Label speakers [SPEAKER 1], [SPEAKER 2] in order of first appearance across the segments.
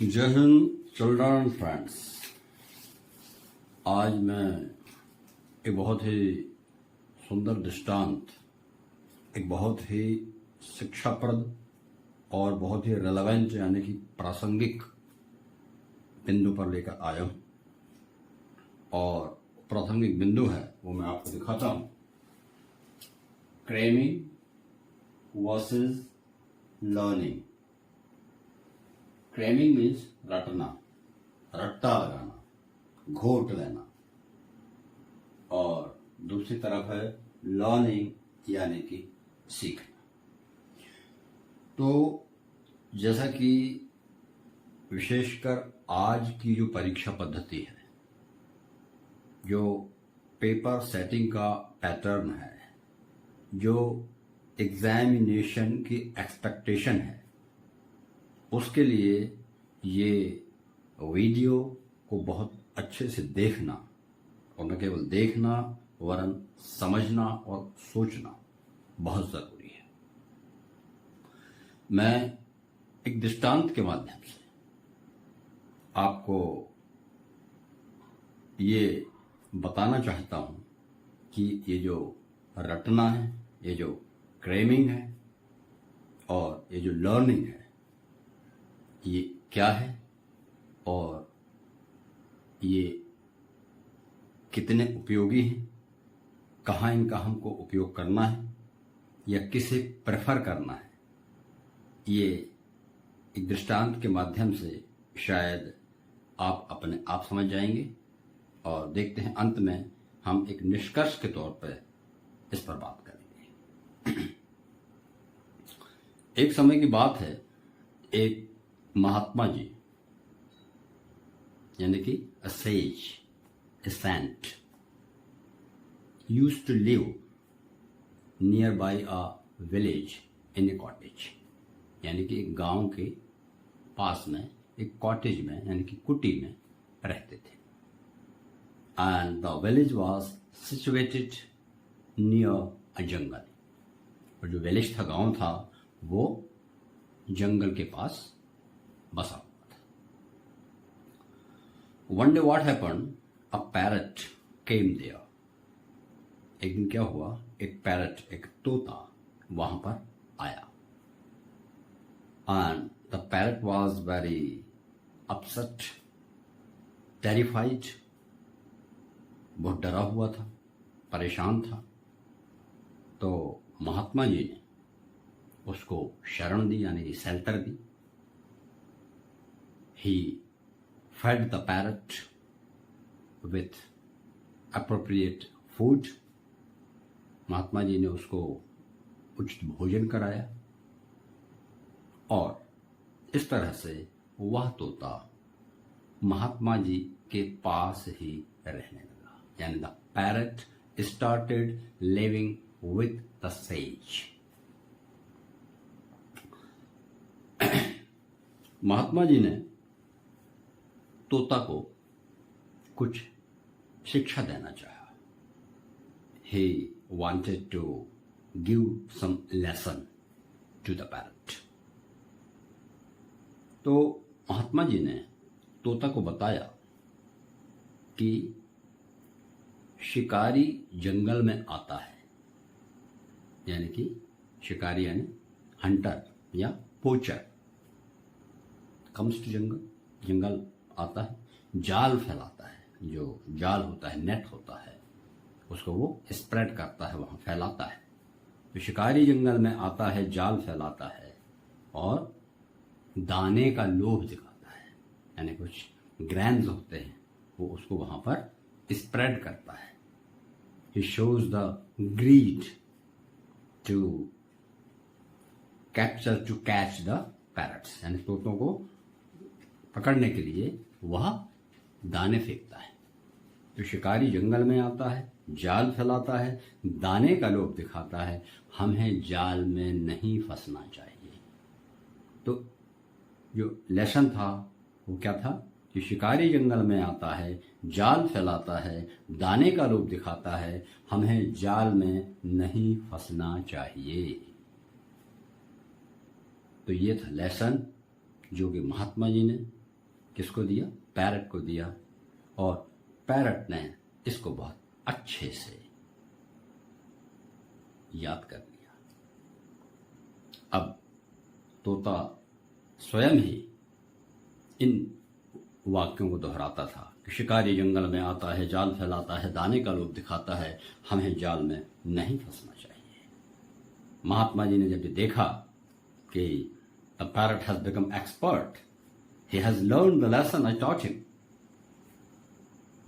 [SPEAKER 1] जय Hind children friends. आज मैं एक बहुत ही सुंदर दृष्टांत, एक बहुत ही शिक्षाप्रद और बहुत ही रेलेवेंट यानी कि प्रासंगिक बिंदु पर लेकर आया हूं। और प्रासंगिक बिंदु है वो मैं आपको दिखाता हूं। क्रेमिंग वर्सेस लर्निंग। क्रेमिंग मीन्स रटना, रट्टा लगाना, घोट लेना, और दूसरी तरफ है लर्निंग यानी कि सीखना। तो जैसा कि विशेषकर आज की जो परीक्षा पद्धति है, जो पेपर सेटिंग का पैटर्न है, जो एग्जामिनेशन की एक्सपेक्टेशन है, उसके लिए ये वीडियो को बहुत अच्छे से देखना, और न केवल देखना वरन समझना और सोचना बहुत जरूरी है। मैं एक दृष्टांत के माध्यम से आपको ये बताना चाहता हूं कि ये जो रटना है, ये जो क्रेमिंग है और ये जो लर्निंग है, ये क्या है और ये कितने उपयोगी हैं, कहाँ इनका हमको उपयोग करना है या किसे प्रेफर करना है, ये एक दृष्टांत के माध्यम से शायद आप अपने आप समझ जाएंगे। और देखते हैं अंत में हम एक निष्कर्ष के तौर पर इस पर बात करेंगे। एक समय की बात है, एक महात्मा जी यानी कि a sage, a saint, used to live nearby a village in a cottage, यानी कि एक गांव के पास में एक कॉटेज में यानी कि कुटी में रहते थे। And the village was situated near a jungle, और जो विलेज था, गांव था, वो जंगल के पास बसा हुआ था। One day what happened? A parrot came there. एक दिन क्या हुआ, एक पैरट, एक तोता वहां पर आया। And the parrot was very upset, terrified, बहुत डरा हुआ था, परेशान था। तो महात्मा जी ने उसको शरण दी यानी कि shelter the. He fed the parrot with appropriate food. महात्मा जी ने उसको उचित भोजन कराया और इस तरह से वह तोता महात्मा जी के पास ही रहने लगा। यानी the parrot started living with the sage. महात्मा जी ने तोता को कुछ शिक्षा देना चाहा। He wanted to give some lesson to the parrot. तो महात्मा जी ने तोता को बताया कि शिकारी जंगल में आता है, यानी कि शिकारी यानी हंटर या पोचर कम्स टू जंगल, जंगल आता है, जाल फैलाता है, जो जाल होता है, नेट होता है, उसको वो स्प्रेड करता है, वहां फैलाता है। तो शिकारी जंगल में आता है, जाल फैलाता है और दाने का लोभ दिखाता है, यानी कुछ ग्रैन्स होते हैं, वो उसको वहां पर स्प्रेड करता है। He shows the greed to capture, to catch the parrots, यानी तोतों को पकड़ने के लिए वह दाने फेंकता है। तो शिकारी जंगल में आता है, जाल फैलाता है, दाने का लोभ दिखाता है, हमें जाल में नहीं फंसना चाहिए। तो जो लेसन था वो क्या था कि शिकारी जंगल में आता है, जाल फैलाता है, दाने का लोभ दिखाता है, हमें जाल में नहीं फंसना चाहिए। तो ये था लेसन जो कि महात्मा जी ने किसको दिया? पैरट को दिया, और पैरट ने इसको बहुत अच्छे से याद कर लिया। अब तोता स्वयं ही इन वाक्यों को दोहराता था कि शिकारी जंगल में आता है, जाल फैलाता है, दाने का लोभ दिखाता है, हमें जाल में नहीं फंसना चाहिए। महात्मा जी ने जब ये देखा कि the parrot has become expert, he has learn the lesson I taught him,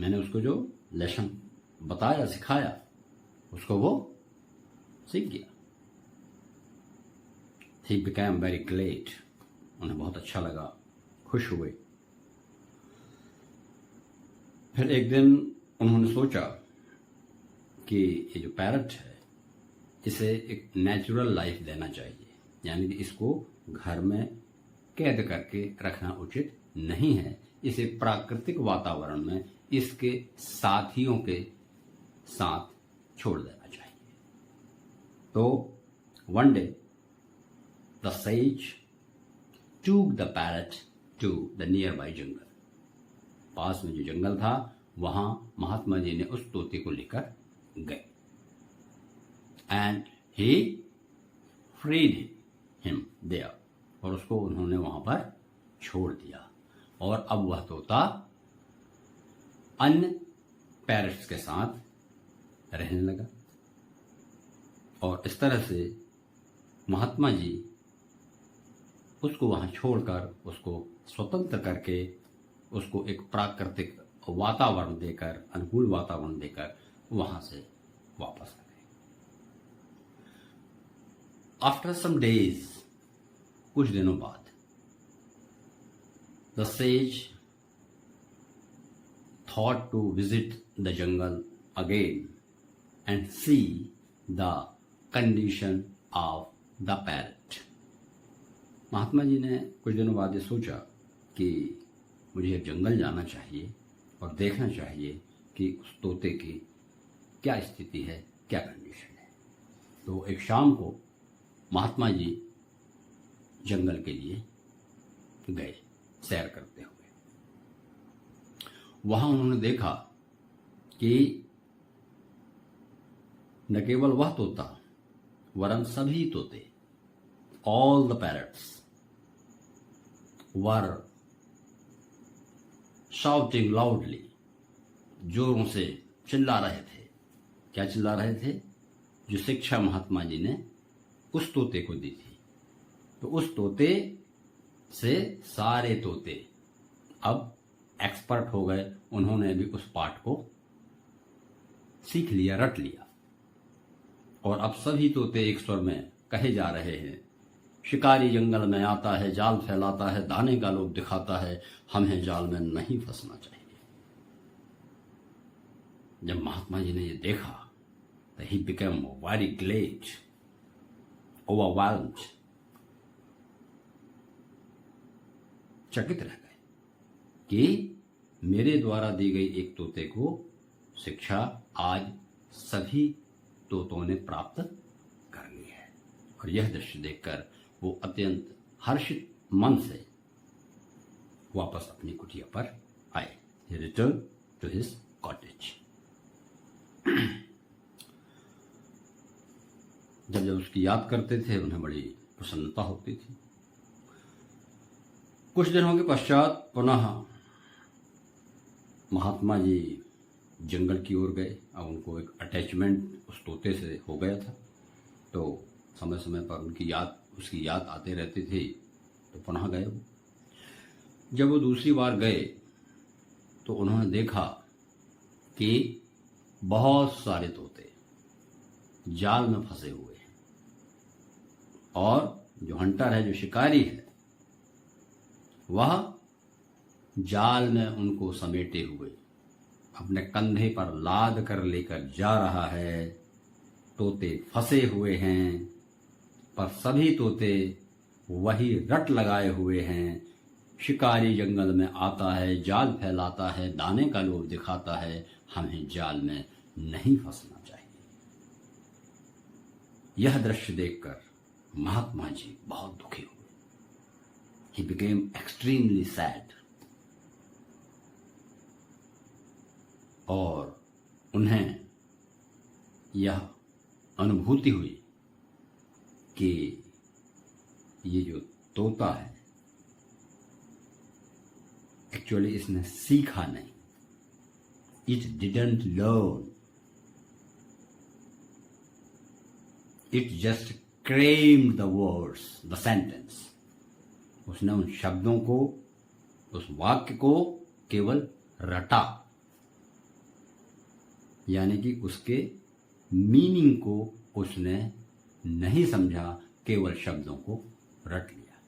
[SPEAKER 1] मैंने उसको जो लेसन बताया, सिखाया, उसको वो सीख गया। ही बिकेम वेरी ग्लेड, उन्हें बहुत अच्छा लगा, खुश हुए। फिर एक दिन उन्होंने सोचा कि ये जो पैरट है इसे एक नेचुरल लाइफ देना चाहिए, यानी कि इसको घर में कैद करके रखना उचित नहीं है, इसे प्राकृतिक वातावरण में इसके साथियों के साथ छोड़ देना चाहिए। तो one day the sage took the parrot to the nearby jungle. पास में जो जंगल था वहां महात्मा जी ने उस तोते को लेकर गए, and he freed him there, और उसको उन्होंने वहां पर छोड़ दिया। और अब वह तोता अन्य पैरट्स के साथ रहने लगा, और इस तरह से महात्मा जी उसको वहां छोड़कर, उसको स्वतंत्र करके, उसको एक प्राकृतिक वातावरण देकर, अनुकूल वातावरण देकर वहां से वापस आ गए। आफ्टर सम डेज, कुछ दिनों बाद, the sage thought to visit the jungle again and see the condition of the parrot. महात्मा जी ने कुछ दिनों बाद ये सोचा कि मुझे जंगल जाना चाहिए और देखना चाहिए कि उस तोते की क्या स्थिति है, क्या कंडीशन है। तो एक शाम को महात्मा जी जंगल के लिए गए सैर करते हुए। वहां उन्होंने देखा कि न केवल वह तोता वरन सभी तोते, all the parrots were shouting loudly, जोरों से चिल्ला रहे थे। क्या चिल्ला रहे थे? जो शिक्षा महात्मा जी ने उस तोते को दी थी। तो उस तोते से सारे तोते अब एक्सपर्ट हो गए, उन्होंने भी उस पाठ को सीख लिया, रट लिया, और अब सभी तोते एक स्वर में कहे जा रहे हैं, शिकारी जंगल में आता है, जाल फैलाता है, दाने का लोभ दिखाता है, हमें जाल में नहीं फंसना चाहिए। जब महात्मा जी ने ये देखा तो he became very glad, overwhelmed, चकित रह गए कि मेरे द्वारा दी गई एक तोते को शिक्षा आज सभी तोतों ने प्राप्त कर ली है। और यह दृश्य देखकर वो अत्यंत हर्षित मन से वापस अपनी कुटिया पर आए। He returned to his cottage. जब जब उसकी याद करते थे उन्हें बड़ी प्रसन्नता होती थी। कुछ दिनों के पश्चात पुनः महात्मा जी जंगल की ओर गए। अब उनको एक अटैचमेंट उस तोते से हो गया था, तो समय समय पर उसकी याद आते रहती थी, तो पुनः गए वो। जब वो दूसरी बार गए तो उन्होंने देखा कि बहुत सारे तोते जाल में फंसे हुए हैं, और जो हंटर है, जो शिकारी है, वह जाल में उनको समेटे हुए अपने कंधे पर लाद कर लेकर जा रहा है। तोते फंसे हुए हैं, पर सभी तोते वही रट लगाए हुए हैं, शिकारी जंगल में आता है, जाल फैलाता है, दाने का लोभ दिखाता है, हमें जाल में नहीं फंसना चाहिए। यह दृश्य देखकर महात्मा जी बहुत दुखी हुए। He became extremely sad. और उन्हें यह अनुभूति हुई कि ये जो तोता है एक्चुअली इसने सीखा नहीं, it didn't learn, it just crammed the words, the sentence. उसने उन शब्दों को, उस वाक्य को केवल रटा, यानी कि उसके मीनिंग को उसने नहीं समझा, केवल शब्दों को रट लिया।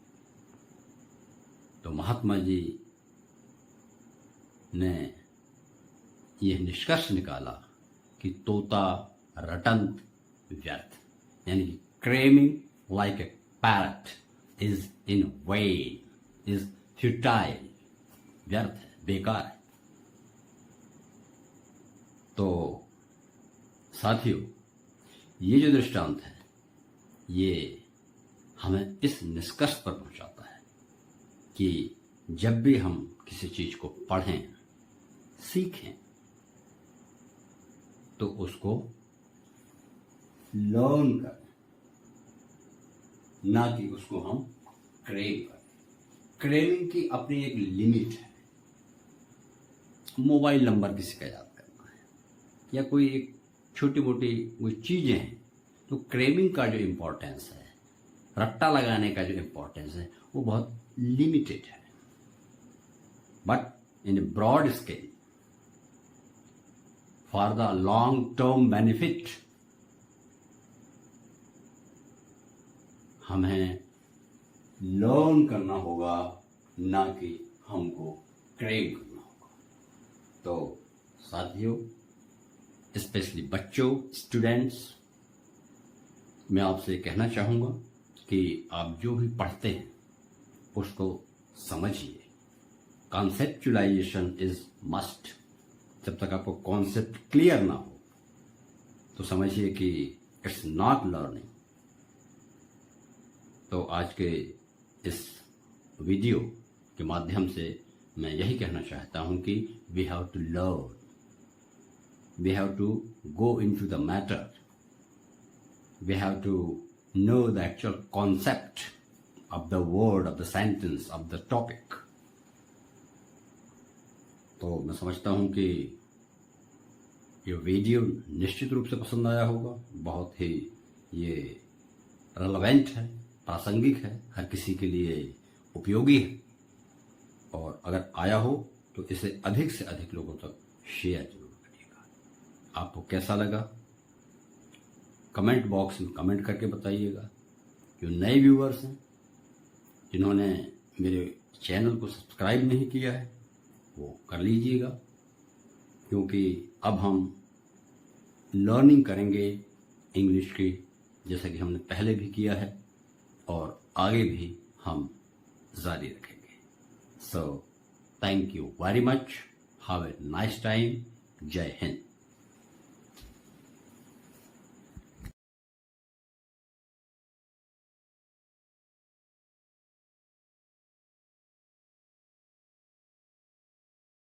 [SPEAKER 1] तो महात्मा जी ने यह निष्कर्ष निकाला कि तोता रटंत व्यर्थ, यानी कि cramming like a parrot is in vain, is futile, व्यर्थ है, बेकार है। तो साथियों, ये जो दृष्टांत है ये हमें इस निष्कर्ष पर पहुंचाता है कि जब भी हम किसी चीज को पढ़ें, सीखें, तो उसको लर्न करें, ना कि उसको हम क्रेव करें। क्रेविंग की अपनी एक लिमिट है। मोबाइल नंबर किसी का याद करना है या कोई एक छोटी मोटी वो चीजें हैं, तो क्रेविंग का जो इम्पोर्टेंस है, रट्टा लगाने का जो इम्पोर्टेंस है, वो बहुत लिमिटेड है। But in a broad scale, for the long term benefit, हमें लर्न करना होगा, ना कि हमको क्रेव करना होगा। तो साथियों, स्पेशली बच्चों, स्टूडेंट्स, मैं आपसे कहना चाहूँगा कि आप जो भी पढ़ते हैं उसको समझिए। Conceptualisation is must. जब तक आपको कॉन्सेप्ट क्लियर ना हो तो समझिए कि इट्स नॉट लर्निंग। तो आज के इस वीडियो के माध्यम से मैं यही कहना चाहता हूँ कि we have to learn, we have to go into the matter, we have to know the actual concept of the word, of the sentence, of the topic. तो मैं समझता हूं कि ये वीडियो निश्चित रूप से पसंद आया होगा। बहुत ही ये रेलेवेंट है, प्रासंगिक है, हर किसी के लिए उपयोगी है। और अगर आया हो तो इसे अधिक से अधिक लोगों तक शेयर जरूर। आपको कैसा लगा कमेंट बॉक्स में कमेंट करके बताइएगा। जो नए व्यूअर्स हैं, जिन्होंने मेरे चैनल को सब्सक्राइब नहीं किया है, वो कर लीजिएगा, क्योंकि अब हम लर्निंग करेंगे इंग्लिश की, जैसा कि हमने पहले भी किया है और आगे भी हम जारी रखेंगे। So thank you very much, have a nice time. जय हिंद।